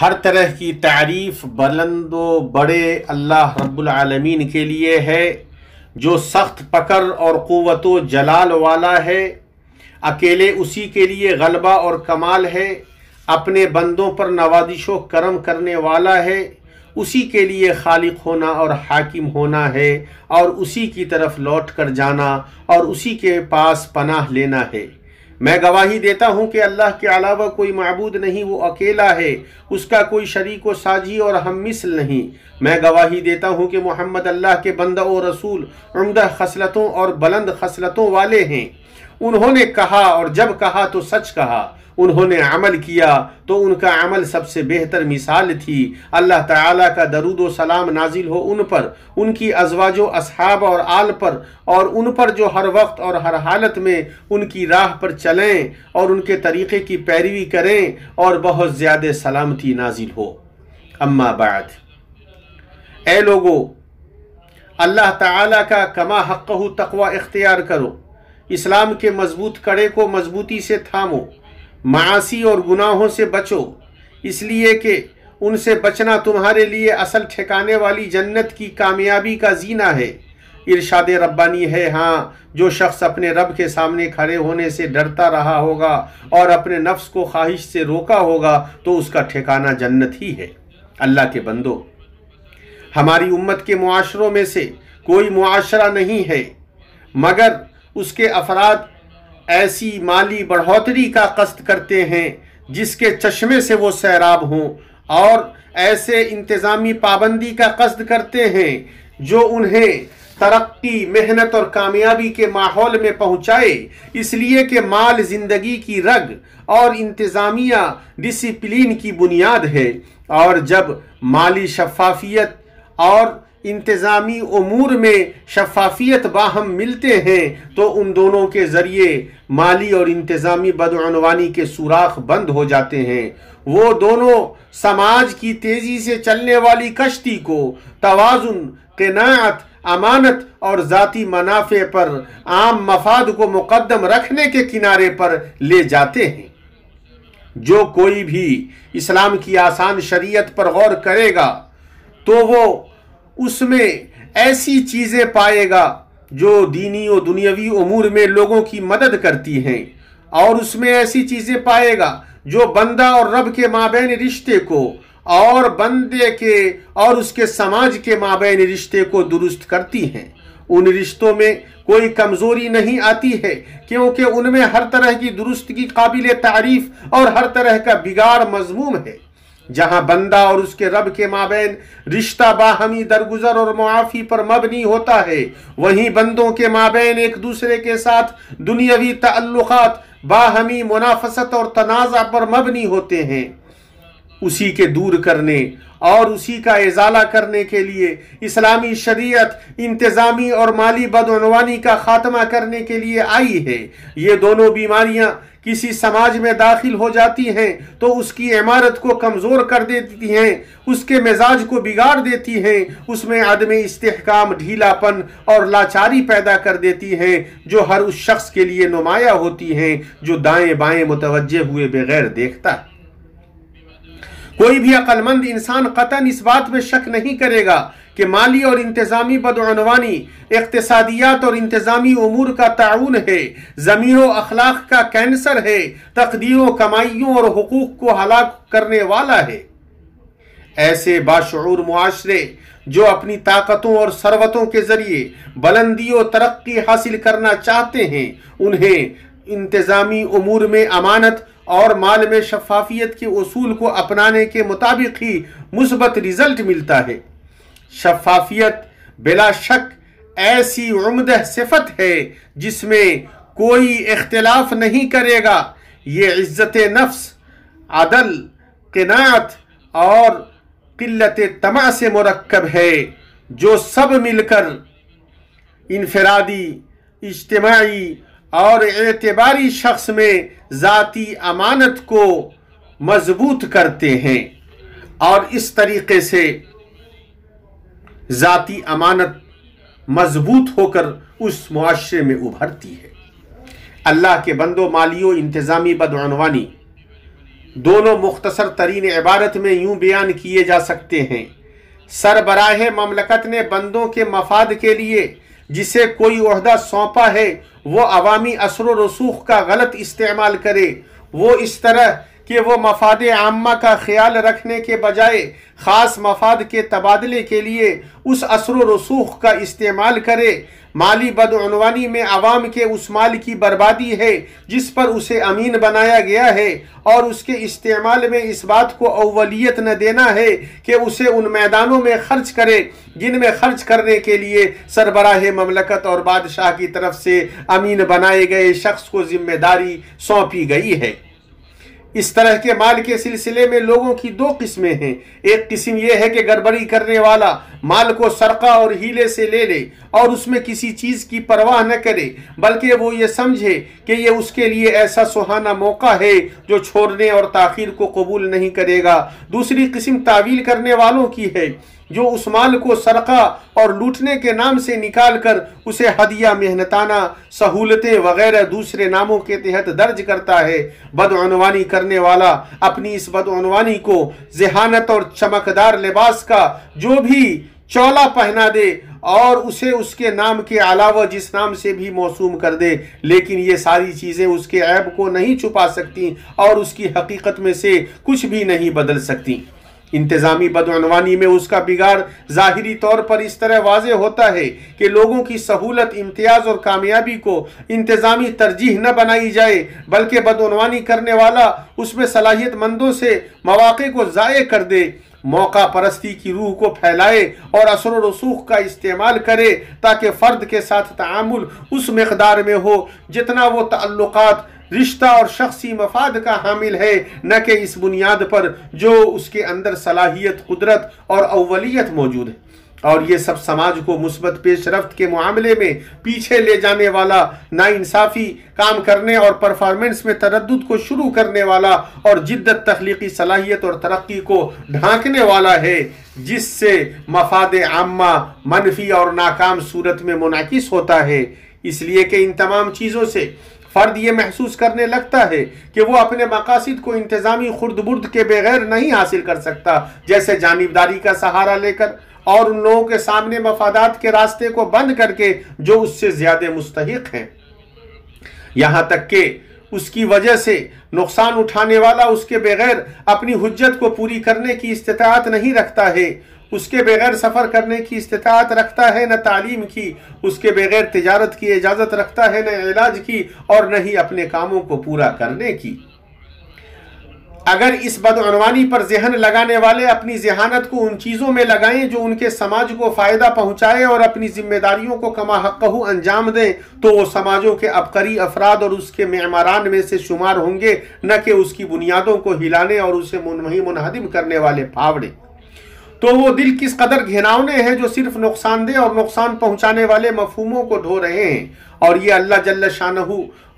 ہر طرح کی تعریف بلند و بڑے اللہ رب العالمین کے لیے ہے، جو سخت پکڑ اور قوت و جلال والا ہے۔ اکیلے اسی کے لیے غلبہ اور کمال ہے، اپنے بندوں پر نوازش و کرم کرنے والا ہے۔ اسی کے لیے خالق ہونا اور حاکم ہونا ہے، اور اسی کی طرف لوٹ کر جانا اور اسی کے پاس پناہ لینا ہے۔ میں گواہی دیتا ہوں کہ اللہ کے علاوہ کوئی معبود نہیں، وہ اکیلا ہے، اس کا کوئی شریک و ساجی اور ہم مثل نہیں۔ میں گواہی دیتا ہوں کہ محمد اللہ کے بندہ و رسول عمدہ خصلتوں اور بلند خصلتوں والے ہیں۔ انہوں نے کہا اور جب کہا تو سچ کہا، انہوں نے عمل کیا تو ان کا عمل سب سے بہتر مثال تھی۔ اللہ تعالیٰ کا درود و سلام نازل ہو ان پر، ان کی ازواج و اصحاب اور آل پر، اور ان پر جو ہر وقت اور ہر حالت میں ان کی راہ پر چلیں اور ان کے طریقے کی پیروی کریں، اور بہت زیادہ سلامتی نازل ہو۔ اما بعد، اے لوگو، اللہ تعالیٰ کا کما حقہ تقوی اختیار کرو، اسلام کے مضبوط کڑے کو مضبوطی سے تھامو، معاصی اور گناہوں سے بچو، اس لیے کہ ان سے بچنا تمہارے لیے اصل ٹھکانے والی جنت کی کامیابی کا زینہ ہے۔ ارشاد ربانی ہے، ہاں، جو شخص اپنے رب کے سامنے کھڑے ہونے سے ڈرتا رہا ہوگا اور اپنے نفس کو خواہش سے روکا ہوگا تو اس کا ٹھکانہ جنت ہی ہے۔ اللہ کے بندو، ہماری امت کے معاشروں میں سے کوئی معاشرہ نہیں ہے مگر اس کے افراد ایسی مالی بڑھوتری کا قصد کرتے ہیں جس کے چشمے سے وہ سیراب ہوں، اور ایسے انتظامی پابندی کا قصد کرتے ہیں جو انہیں ترقی، محنت اور کامیابی کے ماحول میں پہنچائے، اس لیے کہ مال زندگی کی رگ اور انتظامیہ ڈسپلین کی بنیاد ہے، اور جب مالی شفافیت اور انتظامی امور میں شفافیت باہم ملتے ہیں تو ان دونوں کے ذریعے مالی اور انتظامی بدعنوانی کے سوراخ بند ہو جاتے ہیں۔ وہ دونوں سماج کی تیزی سے چلنے والی کشتی کو توازن، قناعت، امانت اور ذاتی منافع پر عام مفاد کو مقدم رکھنے کے کنارے پر لے جاتے ہیں۔ جو کوئی بھی اسلام کی آسان شریعت پر غور کرے گا تو وہ اس میں ایسی چیزیں پائے گا جو دینی و دنیاوی امور میں لوگوں کی مدد کرتی ہیں، اور اس میں ایسی چیزیں پائے گا جو بندہ اور رب کے مابین رشتے کو اور بندے کے اور اس کے سماج کے مابین رشتے کو درست کرتی ہیں۔ ان رشتوں میں کوئی کمزوری نہیں آتی ہے، کیونکہ ان میں ہر طرح کی درستگی قابل تعریف اور ہر طرح کا بگاڑ مذموم ہے۔ جہاں بندہ اور اس کے رب کے مابین رشتہ باہمی درگزر اور معافی پر مبنی ہوتا ہے، وہیں بندوں کے مابین ایک دوسرے کے ساتھ دنیاوی تعلقات باہمی منافست اور تنازع پر مبنی ہوتے ہیں۔ اسی کے دور کرنے اور اسی کا ازالہ کرنے کے لیے اسلامی شریعت انتظامی اور مالی بدعنوانی کا خاتمہ کرنے کے لیے آئی ہے۔ یہ دونوں بیماریاں کسی سماج میں داخل ہو جاتی ہیں تو اس کی عمارت کو کمزور کر دیتی ہیں، اس کے مزاج کو بگاڑ دیتی ہیں، اس میں عدم استحکام، ڈھیلا پن اور لاچاری پیدا کر دیتی ہیں، جو ہر اس شخص کے لیے نمایاں ہوتی ہیں جو دائیں بائیں متوجہ ہوئے بغیر دیکھتا ہے۔ کوئی بھی عقل مند انسان قطعاً اس بات میں شک نہیں کرے گا کہ مالی اور انتظامی بدعنوانی اقتصادیات اور انتظامی امور کا تعاون ہے، ضمیر و اخلاق کا کینسر ہے، تقدیروں، کمائیوں اور حقوق کو ہلاک کرنے والا ہے۔ ایسے باشعور معاشرے جو اپنی طاقتوں اور ثروتوں کے ذریعے بلندی و ترقی حاصل کرنا چاہتے ہیں، انہیں انتظامی امور میں امانت اور مال میں شفافیت کے اصول کو اپنانے کے مطابق ہی مثبت رزلٹ ملتا ہے۔ شفافیت بلا شک ایسی عمدہ صفت ہے جس میں کوئی اختلاف نہیں کرے گا۔ یہ عزت نفس، عدل، قناعت اور قلت طمع سے مرکب ہے، جو سب مل کر انفرادی، اجتماعی اور اعتباری شخص میں ذاتی امانت کو مضبوط کرتے ہیں، اور اس طریقے سے ذاتی امانت مضبوط ہو کر اس معاشرے میں ابھرتی ہے۔ اللہ کے بندو، مالی و انتظامی بدعنوانی دونوں مختصر ترین عبارت میں یوں بیان کیے جا سکتے ہیں: سربراہ مملکت نے بندوں کے مفاد کے لیے جسے کوئی عہدہ سونپا ہے وہ عوامی اثر و رسوخ کا غلط استعمال کرے، وہ اس طرح کہ وہ مفاد عامہ کا خیال رکھنے کے بجائے خاص مفاد کے تبادلے کے لیے اس اثر و رسوخ کا استعمال کرے۔ مالی بدعنوانی میں عوام کے اس مال کی بربادی ہے جس پر اسے امین بنایا گیا ہے، اور اس کے استعمال میں اس بات کو اولیت نہ دینا ہے کہ اسے ان میدانوں میں خرچ کرے جن میں خرچ کرنے کے لیے سربراہ مملکت اور بادشاہ کی طرف سے امین بنائے گئے شخص کو ذمہ داری سونپی گئی ہے۔ اس طرح کے مال کے سلسلے میں لوگوں کی دو قسمیں ہیں۔ ایک قسم یہ ہے کہ گڑبڑی کرنے والا مال کو سرقہ اور ہیلے سے لے لے اور اس میں کسی چیز کی پرواہ نہ کرے، بلکہ وہ یہ سمجھے کہ یہ اس کے لیے ایسا سہانا موقع ہے جو چھوڑنے اور تاخیر کو قبول نہیں کرے گا۔ دوسری قسم تعویل کرنے والوں کی ہے جو اس مال کو سرقہ اور لوٹنے کے نام سے نکال کر اسے ہدیہ، محنتانہ سہولتیں وغیرہ دوسرے ناموں کے تحت درج کرتا ہے۔ بدعنوانی کرنے والا اپنی اس بدعنوانی کو ذہانت اور چمکدار لباس کا جو بھی چولا پہنا دے اور اسے اس کے نام کے علاوہ جس نام سے بھی موسوم کر دے، لیکن یہ ساری چیزیں اس کے عیب کو نہیں چھپا سکتی اور اس کی حقیقت میں سے کچھ بھی نہیں بدل سکتی۔ انتظامی بدعنوانی میں اس کا بگاڑ ظاہری طور پر اس طرح واضح ہوتا ہے کہ لوگوں کی سہولت، امتیاز اور کامیابی کو انتظامی ترجیح نہ بنائی جائے، بلکہ بدعنوانی کرنے والا اس میں صلاحیت مندوں سے مواقع کو ضائع کر دے، موقع پرستی کی روح کو پھیلائے اور اثر و رسوخ کا استعمال کرے تاکہ فرد کے ساتھ تعامل اس مقدار میں ہو جتنا وہ تعلقات، رشتہ اور شخصی مفاد کا حامل ہے، نہ کہ اس بنیاد پر جو اس کے اندر صلاحیت، قدرت اور اولیت موجود ہے۔ اور یہ سب سماج کو مثبت پیش رفت کے معاملے میں پیچھے لے جانے والا، ناانصافی کام کرنے اور پرفارمنس میں تردد کو شروع کرنے والا اور جدت، تخلیقی صلاحیت اور ترقی کو ڈھانکنے والا ہے، جس سے مفاد عامہ منفی اور ناکام صورت میں منعکس ہوتا ہے۔ اس لیے کہ ان تمام چیزوں سے فرد یہ محسوس کرنے لگتا ہے کہ وہ اپنے مقاصد کو انتظامی خرد برد کے بغیر نہیں حاصل کر سکتا، جیسے جانبداری کا سہارا لے کر اور ان لوگوں کے سامنے مفادات کے راستے کو بند کر کے جو اس سے زیادہ مستحق ہیں، یہاں تک کہ اس کی وجہ سے نقصان اٹھانے والا اس کے بغیر اپنی حجت کو پوری کرنے کی استطاعت نہیں رکھتا ہے، اس کے بغیر سفر کرنے کی استطاعت رکھتا ہے، نہ تعلیم کی، اس کے بغیر تجارت کی اجازت رکھتا ہے، نہ علاج کی، اور نہ ہی اپنے کاموں کو پورا کرنے کی۔ اگر اس بدعنوانی پر ذہن لگانے والے اپنی ذہانت کو ان چیزوں میں لگائیں جو ان کے سماج کو فائدہ پہنچائے اور اپنی ذمہ داریوں کو کما حقہ انجام دیں، تو وہ سماجوں کے عبقری افراد اور اس کے معماران میں سے شمار ہوں گے، نہ کہ اس کی بنیادوں کو ہلانے اور اسے منہدم کرنے والے پھاوڑے۔ تو وہ دل کس قدر گھناؤنے ہیں جو صرف نقصان دہ اور نقصان پہنچانے والے مفہوموں کو ڈھو رہے ہیں، اور یہ اللہ جل شانہ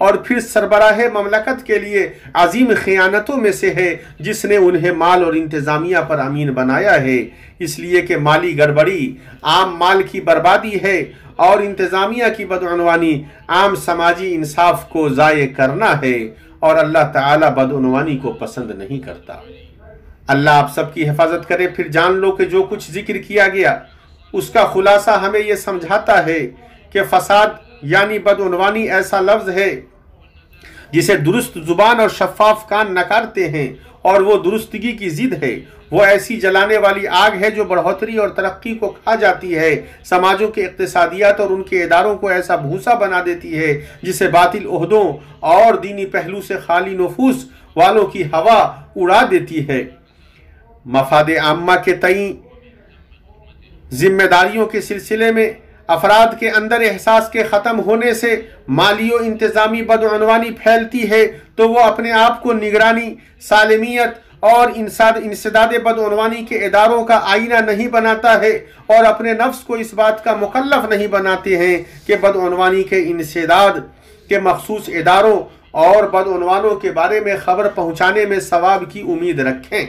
اور پھر سربراہ مملکت کے لیے عظیم خیانتوں میں سے ہے جس نے انہیں مال اور انتظامیہ پر امین بنایا ہے، اس لیے کہ مالی گڑبڑی عام مال کی بربادی ہے اور انتظامیہ کی بدعنوانی عام سماجی انصاف کو ضائع کرنا ہے، اور اللہ تعالی بدعنوانی کو پسند نہیں کرتا۔ اللہ آپ سب کی حفاظت کرے۔ پھر جان لو کہ جو کچھ ذکر کیا گیا اس کا خلاصہ ہمیں یہ سمجھاتا ہے کہ فساد یعنی بدعنوانی ایسا لفظ ہے جسے درست زبان اور شفاف کان نکارتے ہیں، اور وہ درستگی کی ضد ہے۔ وہ ایسی جلانے والی آگ ہے جو بڑھوتری اور ترقی کو کھا جاتی ہے، سماجوں کے اقتصادیات اور ان کے اداروں کو ایسا بھوسا بنا دیتی ہے جسے باطل عہدوں اور دینی پہلو سے خالی نفوس والوں کی ہوا اڑا دیتی ہے۔ مفاد عامہ کے تئیں ذمہ داریوں کے سلسلے میں افراد کے اندر احساس کے ختم ہونے سے مالی و انتظامی بدعنوانی پھیلتی ہے، تو وہ اپنے آپ کو نگرانی، سالمیت اور انسداد بدعنوانی کے اداروں کا آئینہ نہیں بناتا ہے، اور اپنے نفس کو اس بات کا مکلف نہیں بناتے ہیں کہ بدعنوانی کے انسداد کے مخصوص اداروں اور بدعنوانوں کے بارے میں خبر پہنچانے میں ثواب کی امید رکھیں۔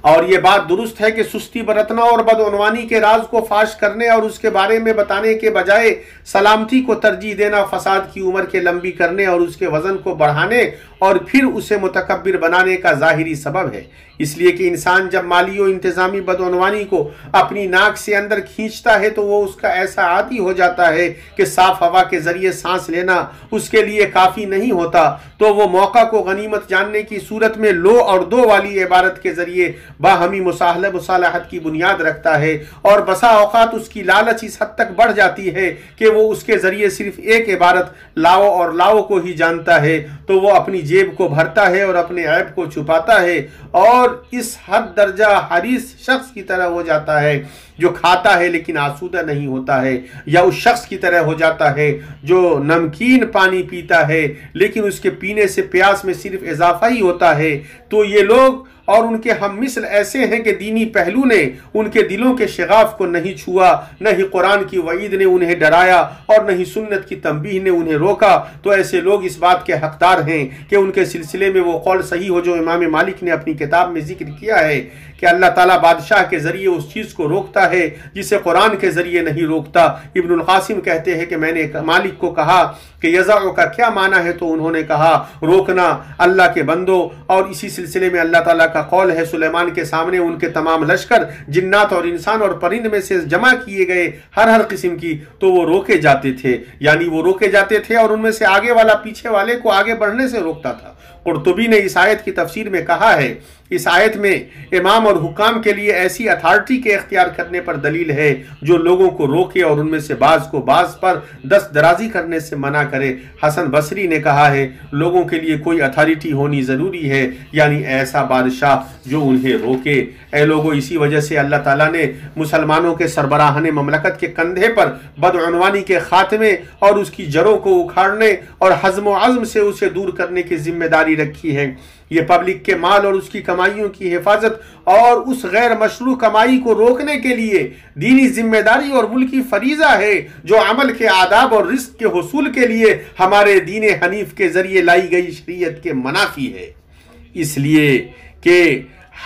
اور یہ بات درست ہے کہ سستی برتنا اور بدعنوانی کے راز کو فاش کرنے اور اس کے بارے میں بتانے کے بجائے سلامتی کو ترجیح دینا فساد کی عمر کے لمبی کرنے اور اس کے وزن کو بڑھانے اور پھر اسے متکبر بنانے کا ظاہری سبب ہے۔ اس لیے کہ انسان جب مالی و انتظامی بدعنوانی کو اپنی ناک سے اندر کھینچتا ہے تو وہ اس کا ایسا عادی ہو جاتا ہے کہ صاف ہوا کے ذریعے سانس لینا اس کے لیے کافی نہیں ہوتا، تو وہ موقع کو غنیمت جاننے کی صورت میں لو اور دو والی عبارت کے ذریعے باہمی مصالحت کی بنیاد رکھتا ہے، اور بسا اوقات اس کی لالچ اس حد تک بڑھ جاتی ہے کہ وہ اس کے ذریعے صرف ایک عبارت لاؤ اور لاؤ کو ہی جانتا ہے، تو وہ اپنی جیب کو بھرتا ہے اور اپنے عیب کو چھپاتا ہے، اور اس حد درجہ حریص شخص کی طرح ہو جاتا ہے جو کھاتا ہے لیکن آسودہ نہیں ہوتا ہے، یا اس شخص کی طرح ہو جاتا ہے جو نمکین پانی پیتا ہے لیکن اس کے پینے سے پیاس میں صرف اضافہ ہی ہوتا ہے۔ تو یہ لوگ اور ان کے ہم مثل ایسے ہیں کہ دینی پہلو نے ان کے دلوں کے شغاف کو نہیں چھوا، نہ ہی قرآن کی وعید نے انہیں ڈرایا اور نہ ہی سنت کی تنبیہ نے انہیں روکا۔ تو ایسے لوگ اس بات کے حقدار ہیں کہ ان کے سلسلے میں وہ قول صحیح ہو جو امام مالک نے اپنی کتاب میں ذکر کیا ہے کہ اللہ تعالیٰ بادشاہ کے ذریعے اس چیز کو روکتا ہے جسے قرآن کے ذریعے نہیں روکتا۔ ابن القاسم کہتے ہیں کہ میں نے مالک کو کہا کہ یزعو کا کیا معنی ہے، تو انہوں نے کہا روکنا اللہ کے بندو، اور اسی سلسلے میں اللہ تعالیٰ کا قول ہے سلیمان کے سامنے ان کے تمام لشکر جنات اور انسان اور پرند میں سے جمع کیے گئے ہر قسم کی، تو وہ روکے جاتے تھے، یعنی وہ روکے جاتے تھے اور ان میں سے آگے والا پیچھے والے کو آگے بڑھنے سے روکتا تھا۔ قرطبی نے اس آیت کی تفسیر میں کہا ہے اس آیت میں امام اور حکام کے لیے ایسی اتھارٹی کے اختیار کرنے پر دلیل ہے جو لوگوں کو روکے اور ان میں سے بعض کو بعض پر دست درازی کرنے سے منع کرے۔ حسن بصری نے کہا ہے لوگوں کے لیے کوئی اتھارٹی ہونی ضروری ہے، یعنی ایسا بادشاہ جو انہیں روکے۔ اے لوگوں، اسی وجہ سے اللہ تعالیٰ نے مسلمانوں کے سربراہان مملکت کے کندھے پر بدعنوانی کے خاتمے اور اس کی جڑوں کو اکھاڑنے اور حزم و عزم سے اسے دور کرنے کی ذمہ داری رکھی ہے۔ یہ پبلک کے مال اور اس کی کمائیوں کی حفاظت اور اس غیر مشروع کمائی کو روکنے کے لیے دینی ذمہ داری اور ملکی فریضہ ہے جو عمل کے آداب اور رزق کے حصول کے لیے ہمارے دین حنیف کے ذریعے لائی گئی شریعت کے منافی ہے، اس لیے کہ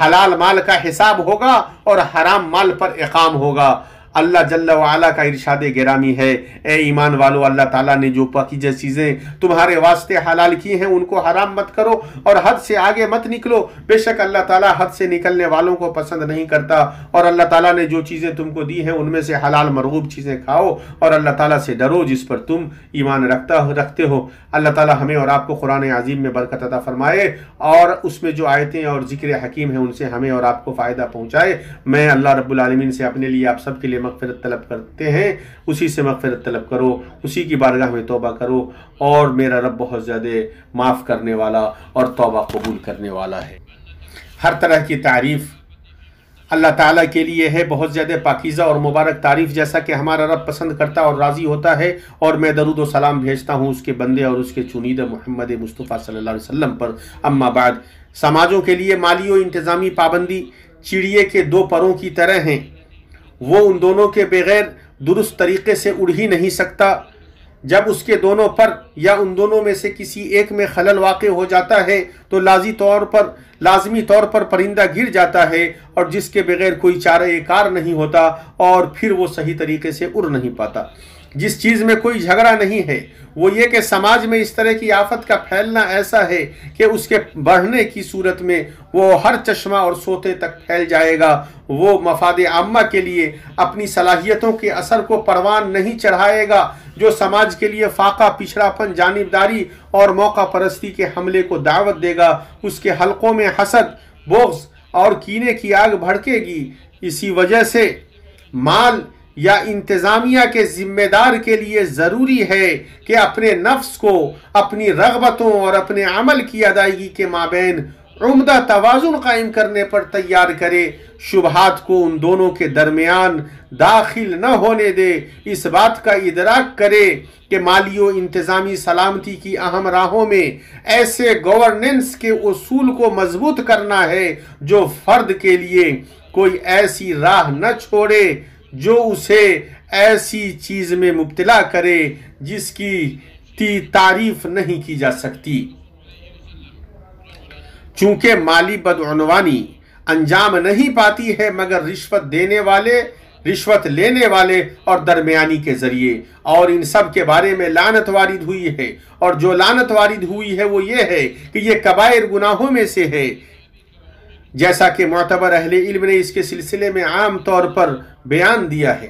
حلال مال کا حساب ہوگا اور حرام مال پر اقام ہوگا۔ اللہ جل وعلا کا ارشاد گرامی ہے، اے ایمان والو، اللہ تعالیٰ نے جو پاکیزہ چیزیں تمہارے واسطے حلال کی ہیں ان کو حرام مت کرو اور حد سے آگے مت نکلو، بے شک اللہ تعالیٰ حد سے نکلنے والوں کو پسند نہیں کرتا۔ اور اللہ تعالیٰ نے جو چیزیں تم کو دی ہیں ان میں سے حلال مرغوب چیزیں کھاؤ اور اللہ تعالیٰ سے ڈرو جس پر تم ایمان رکھتے ہو۔ اللہ تعالیٰ ہمیں اور آپ کو قرآن عظیم میں برکت عطا فرمائے اور اس میں جو آیتیں اور ذکر حکیم ہیں ان سے ہمیں اور آپ کو فائدہ پہنچائے۔ میں اللہ رب العالمین سے اپنے لیے آپ سب کے لیے مغفرت طلب کرتے ہیں، اسی سے مغفرت طلب کرو، اسی کی بارگاہ میں توبہ کرو، اور میرا رب بہت زیادہ معاف کرنے والا اور توبہ قبول کرنے والا ہے۔ ہر طرح کی تعریف اللہ تعالیٰ کے لیے ہے، بہت زیادہ پاکیزہ اور مبارک تعریف، جیسا کہ ہمارا رب پسند کرتا اور راضی ہوتا ہے، اور میں درود و سلام بھیجتا ہوں اس کے بندے اور اس کے چنیدہ محمد مصطفیٰ صلی اللہ علیہ وسلم پر۔ اما بعد، سماجوں کے لیے مالی و انتظامی پابندی چڑیے کے دو پروں کی طرح ہیں، وہ ان دونوں کے بغیر درست طریقے سے اڑ ہی نہیں سکتا۔ جب اس کے دونوں پر یا ان دونوں میں سے کسی ایک میں خلل واقع ہو جاتا ہے تو لازمی طور پر پرندہ گر جاتا ہے، اور جس کے بغیر کوئی چارہ کار نہیں ہوتا اور پھر وہ صحیح طریقے سے اڑ نہیں پاتا۔ جس چیز میں کوئی جھگڑا نہیں ہے وہ یہ کہ سماج میں اس طرح کی آفت کا پھیلنا ایسا ہے کہ اس کے بڑھنے کی صورت میں وہ ہر چشمہ اور سوتے تک پھیل جائے گا۔ وہ مفاد عامہ کے لیے اپنی صلاحیتوں کے اثر کو پروان نہیں چڑھائے گا، جو سماج کے لیے فاقہ، پچھڑاپن، جانبداری اور موقع پرستی کے حملے کو دعوت دے گا۔ اس کے حلقوں میں حسد، بغض اور کینے کی آگ بھڑکے گی۔ اسی وجہ سے مال یا انتظامیہ کے ذمہ دار کے لیے ضروری ہے کہ اپنے نفس کو اپنی رغبتوں اور اپنے عمل کی ادائیگی کے مابین عمدہ توازن قائم کرنے پر تیار کرے، شبہات کو ان دونوں کے درمیان داخل نہ ہونے دے، اس بات کا ادراک کرے کہ مالی و انتظامی سلامتی کی اہم راہوں میں ایسے گورننس کے اصول کو مضبوط کرنا ہے جو فرد کے لیے کوئی ایسی راہ نہ چھوڑے جو اسے ایسی چیز میں مبتلا کرے جس کی تعریف نہیں کی جا سکتی۔ چونکہ مالی بدعنوانی انجام نہیں پاتی ہے مگر رشوت دینے والے، رشوت لینے والے اور درمیانی کے ذریعے، اور ان سب کے بارے میں لعنت وارد ہوئی ہے، اور جو لعنت وارد ہوئی ہے وہ یہ ہے کہ یہ کبائر گناہوں میں سے ہے، جیسا کہ معتبر اہل علم نے اس کے سلسلے میں عام طور پر بیان دیا ہے۔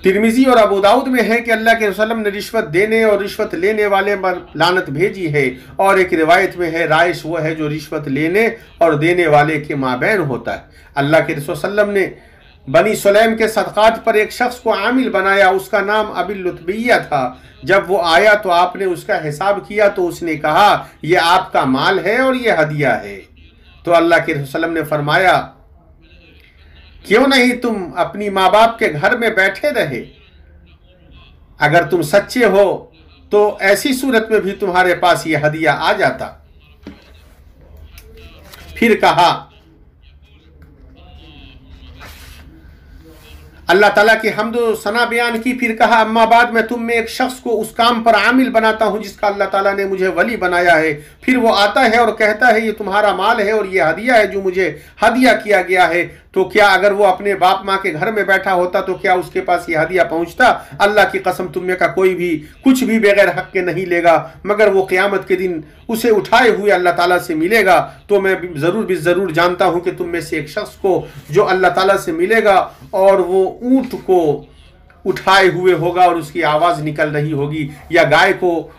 ترمذی اور ابو داؤد میں ہے کہ اللہ کے رسول نے رشوت دینے اور رشوت لینے والے پر لعنت بھیجی ہے، اور ایک روایت میں ہے رائش وہ ہے جو رشوت لینے اور دینے والے کے مابین ہوتا ہے۔ اللہ کے رسول صلی اللہ علیہ وسلم نے بنی سلیم کے صدقات پر ایک شخص کو عامل بنایا، اس کا نام ابی لطبیہ تھا۔ جب وہ آیا تو آپ نے اس کا حساب کیا تو اس نے کہا یہ آپ کا مال ہے اور یہ ہدیہ ہے۔ تو اللہ کے رسول صلی اللہ علیہ وسلم نے فرمایا کیوں نہیں تم اپنی ماں باپ کے گھر میں بیٹھے رہے؟ اگر تم سچے ہو تو ایسی صورت میں بھی تمہارے پاس یہ ہدیہ آ جاتا۔ پھر کہا اللہ تعالیٰ کی حمد و ثنا بیان کی، پھر کہا اما بعد میں تم میں ایک شخص کو اس کام پر عامل بناتا ہوں جس کا اللہ تعالیٰ نے مجھے ولی بنایا ہے، پھر وہ آتا ہے اور کہتا ہے یہ تمہارا مال ہے اور یہ ہدیہ ہے جو مجھے ہدیہ کیا گیا ہے، تو کیا اگر وہ اپنے باپ ماں کے گھر میں بیٹھا ہوتا تو کیا اس کے پاس یہ ہدیہ پہنچتا؟ اللہ کی قسم تم میں کا کوئی بھی کچھ بھی بغیر حق کے نہیں لے گا، مگر وہ قیامت کے دن اسے اٹھائے ہوئے اللہ تعالیٰ سے ملے گا۔ تو میں ضرور جانتا ہوں کہ تم میں سے ایک شخص کو جو اللہ تعالیٰ سے ملے گا اور وہ اونٹ کو اٹھائے ہوئے ہوگا اور اس کی آواز نکل رہی ہوگی، یا گائے کو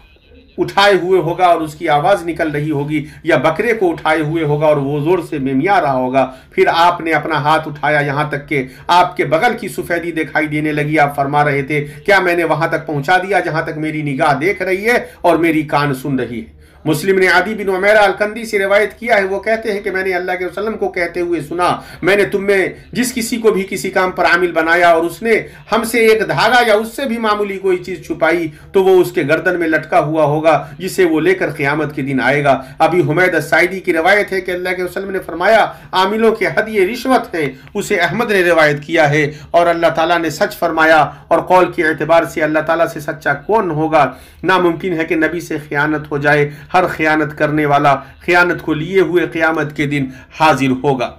اٹھائے ہوئے ہوگا اور اس کی آواز نکل رہی ہوگی، یا بکرے کو اٹھائے ہوئے ہوگا اور وہ زور سے ممیا رہا ہوگا۔ پھر آپ نے اپنا ہاتھ اٹھایا یہاں تک کہ آپ کے بغل کی سفیدی دکھائی دینے لگی۔ آپ فرما رہے تھے کیا میں نے وہاں تک پہنچا دیا جہاں تک میری نگاہ دیکھ رہی ہے اور میری کان سن رہی ہے؟ مسلم نے عدی بن عمیرہ الکندی سے روایت کیا ہے، وہ کہتے ہیں کہ میں نے اللہ کے وسلم کو کہتے ہوئے سنا میں نے تم میں جس کسی کو بھی کسی کام پر عامل بنایا اور اس نے ہم سے ایک دھاگا یا اس سے بھی معمولی کوئی چیز چھپائی تو وہ اس کے گردن میں لٹکا ہوا ہوگا جسے وہ لے کر قیامت کے دن آئے گا۔ ابی حمید الساعدی کی روایت ہے کہ اللہ کے وسلم نے فرمایا عاملوں کے ہدیے رشوت ہیں، اسے احمد نے روایت کیا ہے، اور اللہ تعالیٰ نے سچ فرمایا، اور قول کے اعتبار سے اللہ تعالیٰ سے سچا کون ہوگا؟ ناممکن ہے کہ نبی سے خیانت ہو جائے۔ ہر خیانت کرنے والا خیانت کو لیے ہوئے قیامت کے دن حاضر ہوگا۔